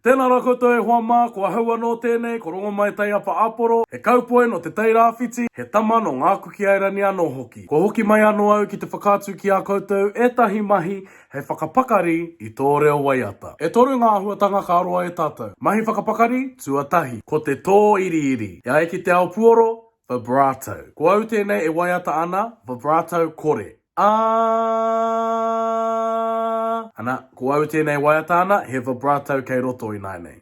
Tēnā rā koutou e hoa mā, kua haua no tēnei, ko rongo mai tai apa aporo, he kaupoe no te teirāwhiti, he tama no ngā kuki airani anō hoki. Ko hoki mai anō au ki te whakātu ki a koutou, etahi mahi, he whakapakari i tō reo waiata. E toru ngā huatanga ka aroa e tātou. Mahi whakapakari, tuatahi, ko te tō iri iri. Ia e ki te ao puoro, vibrato. Ko au tēnei e waiata ana, vibrato kore. Ana, ko au tēnei waiata ana, he vibrato kei roto i nai nei.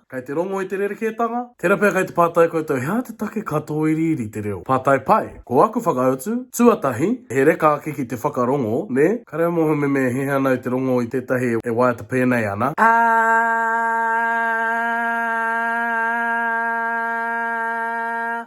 Kei te rongo i te rerekētanga. Tērā pēr kei te pātai koutou, hea te take katoa iri te reo. Pātai pai, ko aku whakautu, tuatahi, he reka ake ki te whakarongo, ne? Karea mohu me he anau te rongo i tētahi e waiata pēnei ana.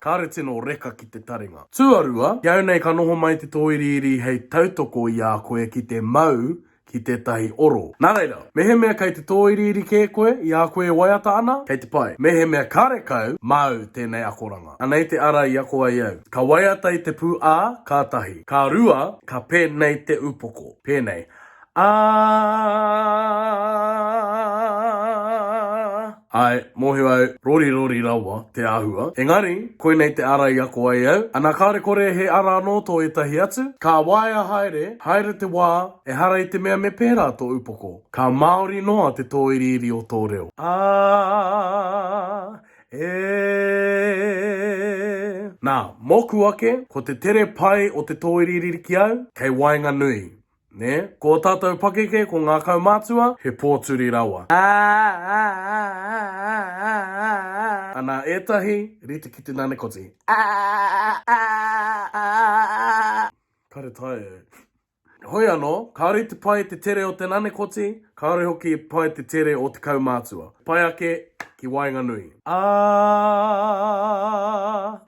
Kāre tino reka ki te taringa. Tuarua, kiau nei ka noho mai te tōiriri hei tautoko i a koe ki te mau ki tētahi oro. Nā reira, mehe mea kei te tōiriri kē koe i a koe waiata ana, kei te pai. Mehe mea karekau, mau tēnei akoranga. Anei te ara i ako ai au. Ka waiata i te pū a, kātahi. Ka rua, ka pēnei te upoko. Pēnei. Ai, mohi au, rori rawa, te āhua. Engari, koe nei te ara i ako ai au. Ana kāre kore he ara anō tō etahi atu. Ka waia haere te wā, e hara i te mea me pērā tō upoko. Ka Māori noa te tōiriri o tō reo. Nā, moku ake, ko te tere pai o te tōiriri ki au, kei wainga nui. Ne? Ko tātou pakeke, ko ngā kaumātua, he pōturi rawa. Ana etahi, rite ki te nane koti. Kare tai e. Hoi anō, kāre te pai te tere o te nane koti, kāre hoki pai te tere o te kaumātua. Pai ake, ki wainga nui.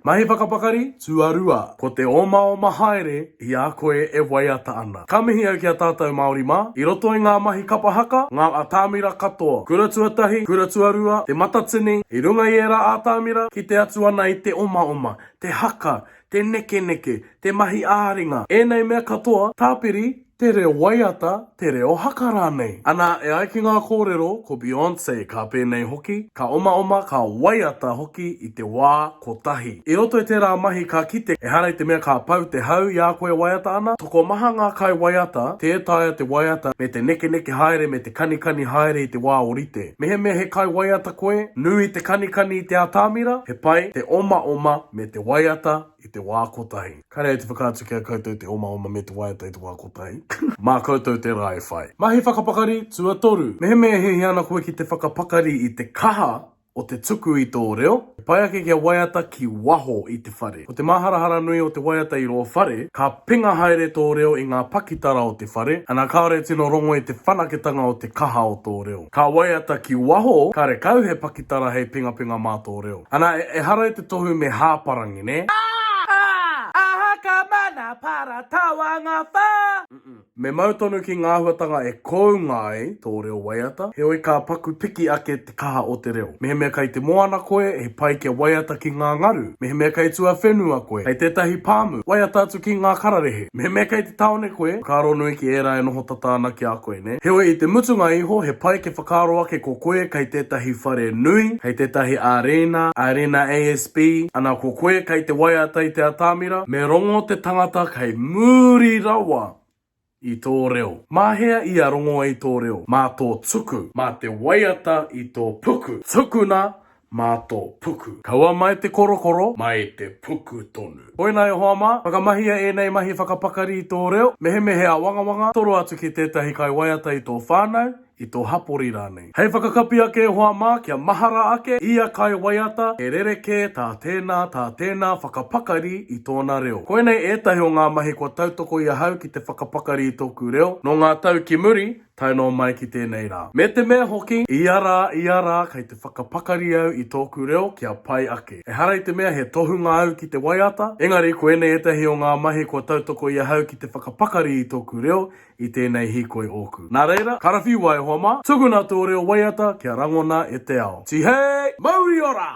Mahi whakapakari, tuarua. Ko te oma haere, i a koe e waiata ana. Ka mihi au ki a tātou Māori mā, i roto i ngā mahi kapahaka, ngā atāmira katoa. Kura tuatahi, kura tuarua, te matatini, i runga i era atāmira, ki te atu ana i te oma, te haka, te neke, te mahi āringa. Ēnei mea katoa, tāpiri, te reo waiata, te reo haka rānei. Ana, e ai ki ngā kōrero, ko Beyoncé ka pēnei hoki, ka oma, ka waiata hoki i te wā kotahi. I roto i tērā mahi ka kite, e harai te mea ka pau te hau i a koe waiata ana, toko maha ngā kai waiata, tētaia te waiata, me te neke haere, me te kanikani haere i te wā orite. Mehe mea he kai waiata koe, nui te kanikani i te atāmira, he pai te oma, me te waiata i te wā kotahi. Kare te whakātu kia koutou te oma me te waiata i te wā kotahi. Mā koutou te rai whai. Mahi whakapakari, tuatoru. Mehe mea he hiana koe ki te whakapakari i te kaha o te tuku i tō reo. Pai ake kia waiata ki waho i te whare. O te maharahara nui o te waiata i rō whare, ka pinga haere tō reo i ngā pakitara o te whare, ana kāre tino rongo i te whanaketanga o te kaha o tō reo. Ka waiata ki waho, kāre kau he pakitara hei pinga mā tō reo. Ana e hara i te tohu me hāparangi, ne? Ka mana para tawa ngā whā. Me mautonu ki ngā huatanga e kou ngai tō reo waiata, he oi ka paku piki ake te kaha o te reo. Mehe mea kai te moana koe, he pai ke waiata ki ngā ngaru. Mehe mea kai tua whenua koe, hei tētahi pāmu, waiata atu ki ngā kararehe. Mehe mea kai te taone koe, kāro nui ki era e noho tatana ki a koe, ne? He oi i te mutunga iho, he pai ke whakaro ake ko koe kai tētahi whare nui, hei tētahi arena ASB, ana ko koe kai te waiata i te atāmira, me rongo te tangata kai muri rawa i tō reo. Mahea i a rongo i tō reo. Mā tō tuku, mā te waiata i tō puku. Tukuna, mā tō puku. Kaua mai te korokoro, mai te puku tonu. Koina e hoa mā, whakamahia e nei mahi whakapakari i tō reo. Mehe a wangawanga, toro atu ki tētahi kai waiata i tō whānau, i tō hapori rānei. Hei whakakapi ake hoa mā, kia mahara ake, ia kai waiata, e rereke tā tēnā whakapakari i tōna reo. Koe nei ētahi o ngā mahi kua tautoko i ahau ki te whakapakari i tōku reo, no ngā tau ki muri, taino mai ki tēnei rā. Me te mea hoki, i ara, kai te whakapakari au i tōku reo, kia pai ake. E harai te mea he tohunga au ki te waiata, engari koe nei ētahi o ngā mahi kua tautoko i ahau ki te whakapakari i tōku reo, i tēnei hikoi oku. Nā reira, karawhi wai hoa mā, tuguna tō reo waiata, kia rangona e te ao. Ti hei, mauri ora!